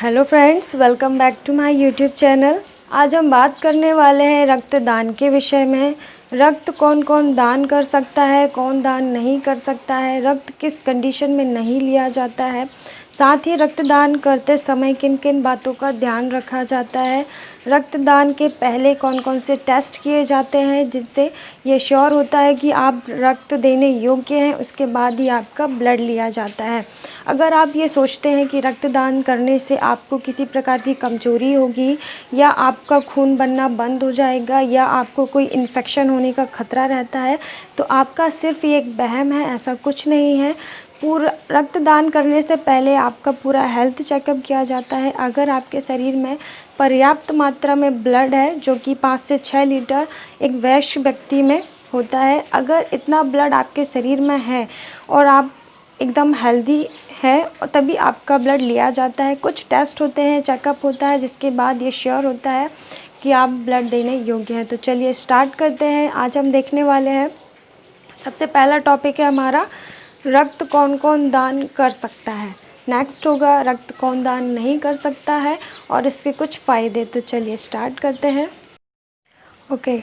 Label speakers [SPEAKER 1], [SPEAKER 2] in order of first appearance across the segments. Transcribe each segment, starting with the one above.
[SPEAKER 1] Hello friends, welcome back to my YouTube channel. आज हम बात करने वाले हैं रक्तदान के विषय में। रक्त कौन कौन दान कर सकता है, कौन दान नहीं कर सकता है, रक्त किस कंडीशन में नहीं लिया जाता है, साथ ही रक्तदान करते समय किन किन बातों का ध्यान रखा जाता है, रक्तदान के पहले कौन कौन से टेस्ट किए जाते हैं जिससे ये श्योर होता है कि आप रक्त देने योग्य हैं, उसके बाद ही आपका ब्लड लिया जाता है। अगर आप ये सोचते हैं कि रक्तदान करने से आपको किसी प्रकार की कमजोरी होगी या आपका खून बनना बंद हो जाएगा या आपको कोई इन्फेक्शन होने का खतरा रहता है, तो आपका सिर्फ ये एक वहम है, ऐसा कुछ नहीं है। पूरा रक्तदान करने से पहले आपका पूरा हेल्थ चेकअप किया जाता है। अगर आपके शरीर में पर्याप्त मात्रा में ब्लड है, जो कि 5 से 6 लीटर एक वयस्क व्यक्ति में होता है, अगर इतना ब्लड आपके शरीर में है और आप एकदम हेल्दी है, तभी आपका ब्लड लिया जाता है। कुछ टेस्ट होते हैं, चेकअप होता है, जिसके बाद ये श्योर होता है कि आप ब्लड देने योग्य हैं। तो चलिए स्टार्ट करते हैं। आज हम देखने वाले हैं, सबसे पहला टॉपिक है हमारा रक्त कौन कौन दान कर सकता है। नेक्स्ट होगा रक्त कौन दान नहीं कर सकता है और इसके कुछ फ़ायदे। तो चलिए स्टार्ट करते हैं। ओके,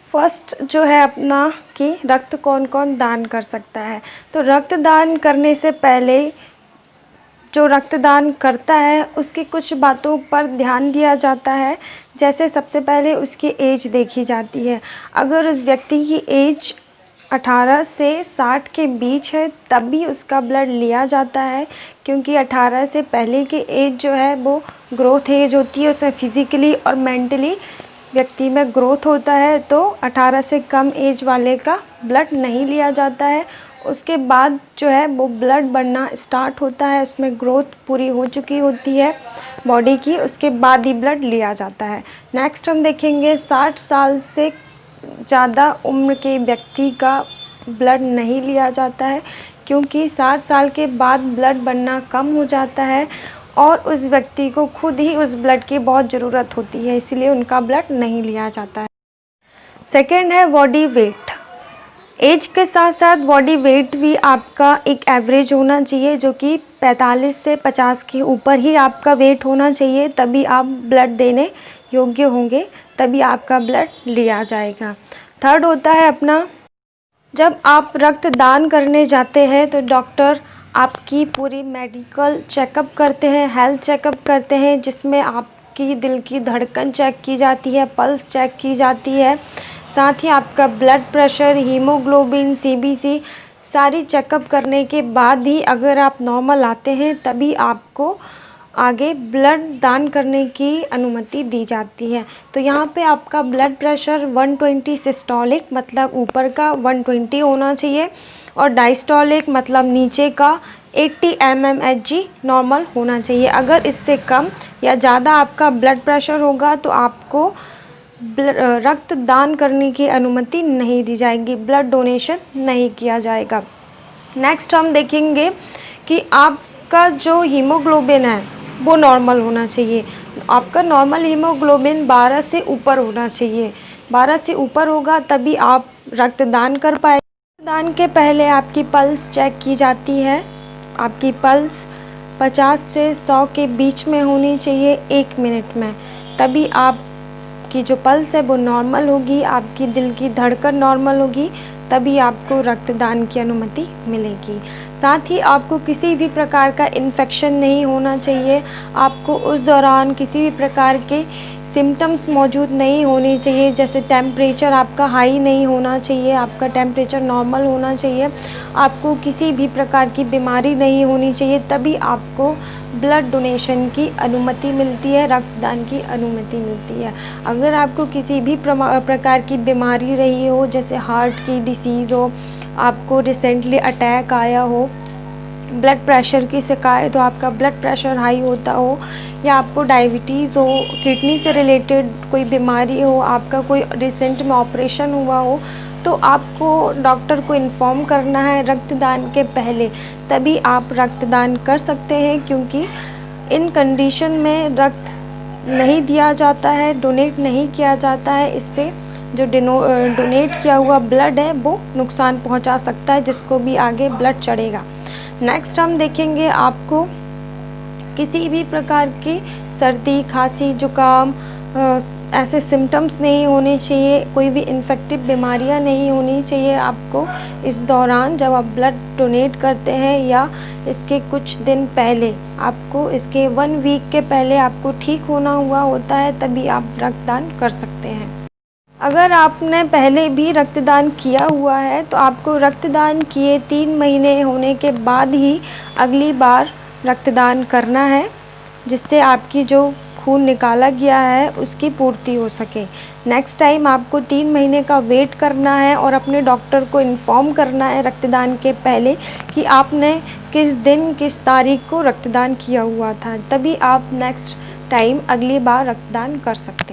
[SPEAKER 1] फर्स्ट जो है अपना कि रक्त कौन कौन दान कर सकता है। तो रक्तदान करने से पहले जो रक्तदान करता है उसकी कुछ बातों पर ध्यान दिया जाता है। जैसे सबसे पहले उसकी एज देखी जाती है। अगर उस व्यक्ति की एज 18 से 60 के बीच है तभी उसका ब्लड लिया जाता है, क्योंकि 18 से पहले की एज जो है वो ग्रोथ एज होती है, उसमें फिज़िकली और मेंटली व्यक्ति में ग्रोथ होता है। तो 18 से कम एज वाले का ब्लड नहीं लिया जाता है। उसके बाद जो है वो ब्लड बढ़ना स्टार्ट होता है, उसमें ग्रोथ पूरी हो चुकी होती है बॉडी की, उसके बाद ही ब्लड लिया जाता है। नेक्स्ट हम देखेंगे 60 साल से ज़्यादा उम्र के व्यक्ति का ब्लड नहीं लिया जाता है, क्योंकि 60 साल के बाद ब्लड बनना कम हो जाता है और उस व्यक्ति को खुद ही उस ब्लड की बहुत ज़रूरत होती है, इसलिए उनका ब्लड नहीं लिया जाता है। सेकेंड है बॉडी वेट। एज के साथ साथ बॉडी वेट भी आपका एक एवरेज होना चाहिए, जो कि 45 से 50 के ऊपर ही आपका वेट होना चाहिए, तभी आप ब्लड देने योग्य होंगे, तभी आपका ब्लड लिया जाएगा। थर्ड होता है अपना, जब आप रक्तदान करने जाते हैं तो डॉक्टर आपकी पूरी मेडिकल चेकअप करते हैं, हेल्थ चेकअप करते हैं, जिसमें आपकी दिल की धड़कन चेक की जाती है, पल्स चेक की जाती है, साथ ही आपका ब्लड प्रेशर, हीमोग्लोबिन, सीबीसी सारी चेकअप करने के बाद ही अगर आप नॉर्मल आते हैं तभी आपको आगे ब्लड दान करने की अनुमति दी जाती है। तो यहाँ पे आपका ब्लड प्रेशर 120 सिस्टोलिक मतलब ऊपर का 120 होना चाहिए और डायस्टोलिक मतलब नीचे का 80 mmHg नॉर्मल होना चाहिए। अगर इससे कम या ज़्यादा आपका ब्लड प्रेशर होगा तो आपको रक्त दान करने की अनुमति नहीं दी जाएगी, ब्लड डोनेशन नहीं किया जाएगा। नेक्स्ट हम देखेंगे कि आपका जो हीमोग्लोबिन है वो नॉर्मल होना चाहिए। आपका नॉर्मल हीमोग्लोबिन 12 से ऊपर होना चाहिए। 12 से ऊपर होगा तभी आप रक्तदान कर पाए। रक्तदान के पहले आपकी पल्स चेक की जाती है। आपकी पल्स 50 से 100 के बीच में होनी चाहिए 1 मिनट में, तभी आपकी जो पल्स है वो नॉर्मल होगी, आपकी दिल की धड़कन नॉर्मल होगी, तभी आपको रक्तदान की अनुमति मिलेगी। साथ ही आपको किसी भी प्रकार का इन्फेक्शन नहीं होना चाहिए। आपको उस दौरान किसी भी प्रकार के सिम्टम्स मौजूद नहीं होने चाहिए, जैसे टेम्परेचर आपका हाई नहीं होना चाहिए, आपका टेम्परेचर नॉर्मल होना चाहिए, आपको किसी भी प्रकार की बीमारी नहीं होनी चाहिए, तभी आपको ब्लड डोनेशन की अनुमति मिलती है, रक्तदान की अनुमति मिलती है। अगर आपको किसी भी प्रकार की बीमारी रही हो, जैसे हार्ट की डिसीज़ हो, आपको रिसेंटली अटैक आया हो, ब्लड प्रेशर की शिकायत हो, आपका ब्लड प्रेशर हाई होता हो, या आपको डायबिटीज़ हो, किडनी से रिलेटेड कोई बीमारी हो, आपका कोई रिसेंट में ऑपरेशन हुआ हो, तो आपको डॉक्टर को इन्फॉर्म करना है रक्तदान के पहले, तभी आप रक्तदान कर सकते हैं। क्योंकि इन कंडीशन में रक्त नहीं दिया जाता है, डोनेट नहीं किया जाता है, इससे जो डोनेट किया हुआ ब्लड है वो नुकसान पहुंचा सकता है, जिसको भी आगे ब्लड चढ़ेगा। नेक्स्ट हम देखेंगे आपको किसी भी प्रकार की सर्दी, खांसी, जुकाम ऐसे सिम्टम्स नहीं होने चाहिए, कोई भी इन्फेक्टिव बीमारियां नहीं होनी चाहिए आपको इस दौरान जब आप ब्लड डोनेट करते हैं, या इसके कुछ दिन पहले आपको, इसके 1 वीक के पहले आपको ठीक होना हुआ होता है, तभी आप रक्तदान कर सकते हैं। अगर आपने पहले भी रक्तदान किया हुआ है तो आपको रक्तदान किए 3 महीने होने के बाद ही अगली बार रक्तदान करना है, जिससे आपकी जो खून निकाला गया है उसकी पूर्ति हो सके। नेक्स्ट टाइम आपको 3 महीने का वेट करना है और अपने डॉक्टर को इन्फॉर्म करना है रक्तदान के पहले कि आपने किस दिन, किस तारीख को रक्तदान किया हुआ था, तभी आप नेक्स्ट टाइम अगली बार रक्तदान कर सकते हैं।